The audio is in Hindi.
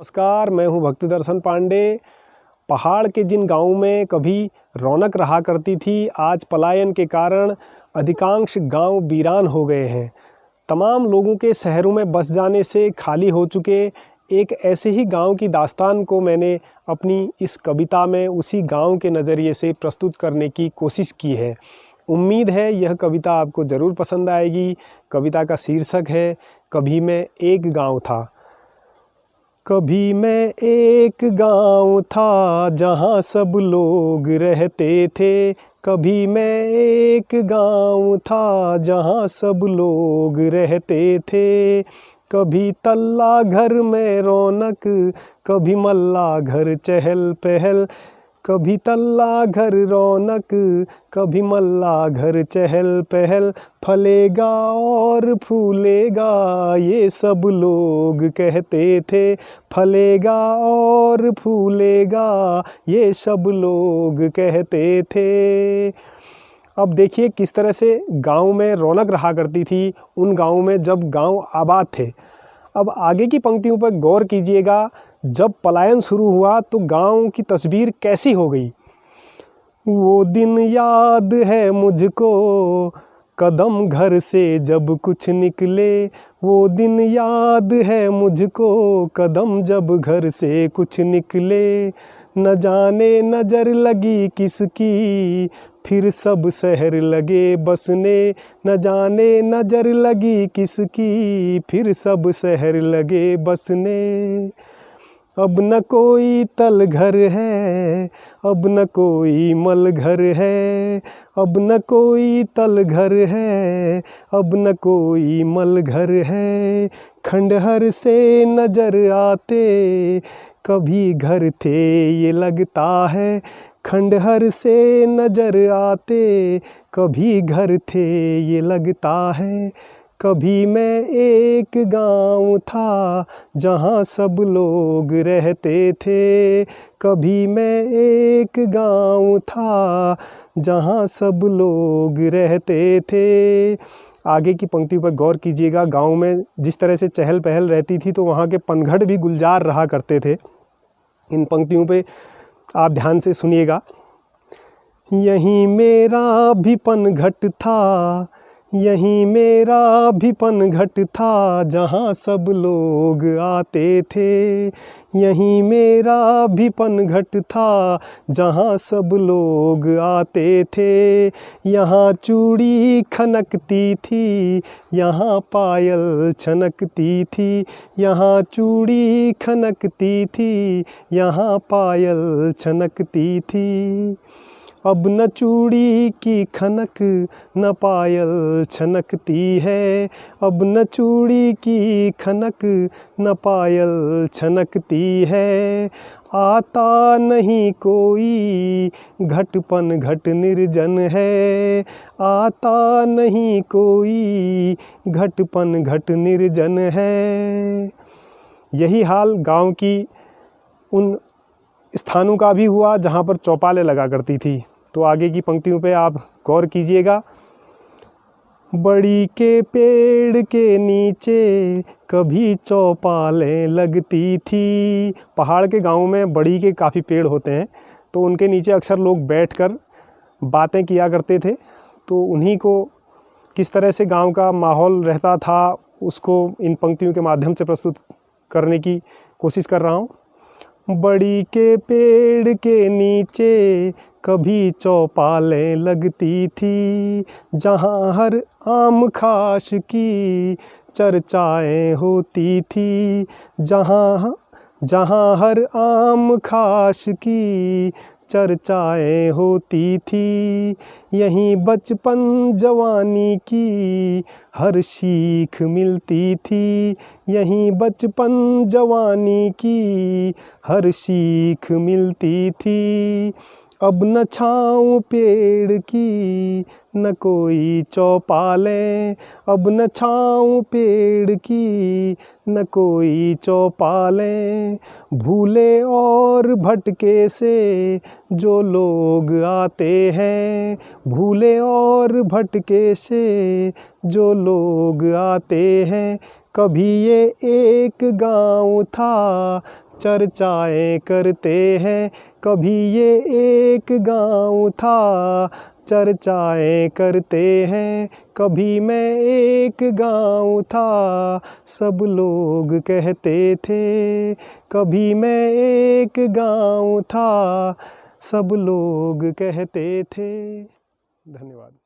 नमस्कार, मैं हूं भक्ति दर्शन पांडे। पहाड़ के जिन गांवों में कभी रौनक रहा करती थी, आज पलायन के कारण अधिकांश गांव वीरान हो गए हैं। तमाम लोगों के शहरों में बस जाने से खाली हो चुके एक ऐसे ही गांव की दास्तान को मैंने अपनी इस कविता में उसी गांव के नज़रिए से प्रस्तुत करने की कोशिश की है। उम्मीद है यह कविता आपको ज़रूर पसंद आएगी। कविता का शीर्षक है कभी मैं एक गाँव था। कभी मैं एक गाँव था जहाँ सब लोग रहते थे। कभी मैं एक गाँव था जहाँ सब लोग रहते थे। कभी तल्ला घर में रौनक, कभी मल्ला घर चहल पहल। कभी तल्ला घर रौनक, कभी मल्ला घर चहल पहल। फलेगा और फूलेगा ये सब लोग कहते थे। फलेगा और फूलेगा ये सब लोग कहते थे। अब देखिए किस तरह से गांव में रौनक रहा करती थी उन गांवों में जब गांव आबाद थे। अब आगे की पंक्तियों पर गौर कीजिएगा। जब पलायन शुरू हुआ तो गांव की तस्वीर कैसी हो गई। वो दिन याद है मुझको कदम घर से जब कुछ निकले। वो दिन याद है मुझको कदम जब घर से कुछ निकले। न जाने नज़र लगी किसकी फिर सब शहर लगे बसने। न जाने नज़र लगी किसकी फिर सब शहर लगे बसने। अब न कोई तल घर है, अब न कोई मल घर है। अब न कोई तल घर है, अब न कोई मल घर है। खंडहर से नजर आते कभी घर थे ये लगता है। खंडहर से नजर आते कभी घर थे ये लगता है। कभी मैं एक गाँव था जहाँ सब लोग रहते थे। कभी मैं एक गाँव था जहाँ सब लोग रहते थे। आगे की पंक्ति पर गौर कीजिएगा। गाँव में जिस तरह से चहल पहल रहती थी तो वहाँ के पनघट भी गुलजार रहा करते थे। इन पंक्तियों पे आप ध्यान से सुनिएगा। यहीं मेरा भी पनघट था, यहीं मेरा भी पनघट था जहाँ सब लोग आते थे। यहीं मेरा भी पनघट था जहाँ सब लोग आते थे। यहाँ चूड़ी खनकती थी, यहाँ पायल छनकती थी। यहाँ चूड़ी खनकती थी, यहाँ पायल छनकती थी। अब न चूड़ी की खनक न पायल छनकती है। अब न चूड़ी की खनक न पायल छनकती है। आता नहीं कोई घटपन घट निर्जन है। आता नहीं कोई घटपन घट निर्जन है। यही हाल गांव की उन स्थानों का भी हुआ जहाँ पर चौपालें लगा करती थी। तो आगे की पंक्तियों पे आप गौर कीजिएगा। बड़ी के पेड़ के नीचे कभी चौपालें लगती थी। पहाड़ के गाँव में बड़ी के काफ़ी पेड़ होते हैं तो उनके नीचे अक्सर लोग बैठकर बातें किया करते थे। तो उन्हीं को किस तरह से गांव का माहौल रहता था उसको इन पंक्तियों के माध्यम से प्रस्तुत करने की कोशिश कर रहा हूँ। बड़ी के पेड़ के नीचे कभी चौपालें लगती थी जहाँ हर आम खास की चर्चाएं होती थी। जहाँ जहाँ हर आम खास की चर्चाएं होती थी। यहीं बचपन जवानी की हर सीख मिलती थी। यहीं बचपन जवानी की हर सीख मिलती थी। अब न छाँव पेड़ की न कोई चौपालें। अब न छाँव पेड़ की न कोई चौपालें। भूले और भटके से जो लोग आते हैं। भूले और भटके से जो लोग आते हैं। कभी ये एक गाँव था, चर्चाएं करते हैं, कभी ये एक गाँव था। चर्चाएं करते हैं, कभी मैं एक गाँव था। सब लोग कहते थे, कभी मैं एक गाँव था। सब लोग कहते थे। धन्यवाद।